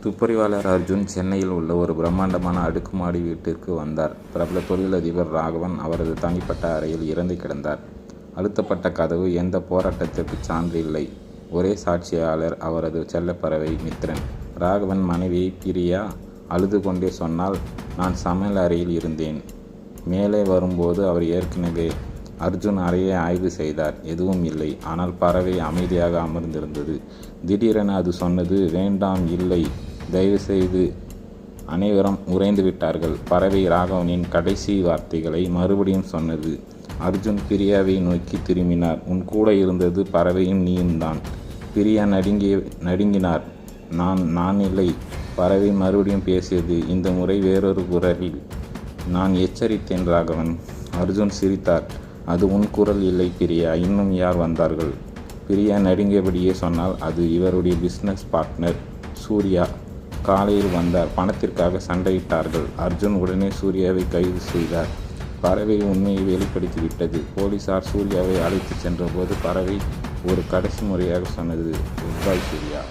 துப்பறிவாளர் அர்ஜுன் சென்னையில் உள்ள ஒரு பிரம்மாண்டமான அடுக்குமாடி வீட்டிற்கு வந்தார். பிரபல தொழிலதிபர் ராகவன் அவரது தனிப்பட்ட அறையில் இறந்து கிடந்தார். அழுத்தப்பட்ட கதவு. எந்த போராட்டத்திற்கு சான்று இல்லை. ஒரே சாட்சியாளர் அவரது செல்லப்பறவை மித்ரன். ராகவன் மனைவி பிரியா அழுது கொண்டே சொன்னால், நான் சமையல் அறையில் இருந்தேன். மேலே வரும்போது அவர் ஏற்கனவே அர்ஜுன் அறையை ஆய்வு செய்தார். எதுவும் இல்லை. ஆனால் பறவை அமைதியாக அமர்ந்திருந்தது. திடீரென அது சொன்னது, வேண்டாம், இல்லை, தயவுசெய்து. அனைவரும் உறைந்து விட்டார்கள். பறவை ராகவனின் கடைசி வார்த்தைகளை மறுபடியும் சொன்னது. அர்ஜுன் பிரியாவை நோக்கி திரும்பினார். உன் கூட இருந்தது பறவையும் நீயும் தான். பிரியா நடுங்கினார். நான் இல்லை. பறவை மறுபடியும் பேசியது. இந்த முறை வேறொரு குரலில். நான் எச்சரித்தேன் ராகவன். அர்ஜுன் சிரித்தார். அது உன் குரல் இல்லை பிரியா. இன்னும் யார் வந்தார்கள்? பிரியா நடுங்கியபடியே சொன்னால், அது இவருடைய பிஸ்னஸ் பார்ட்னர் சூர்யா. காலையில் வந்தார். பணத்திற்காக சண்டையிட்டார்கள். அர்ஜுன் உடனே சூர்யாவை கைது செய்தார். பறவை உண்மையை வெளிப்படுத்திவிட்டது. போலீசார் சூர்யாவை அழைத்து சென்றபோது பறவை ஒரு கடைசி முறையாக சொன்னது, குட் பை சூர்யா.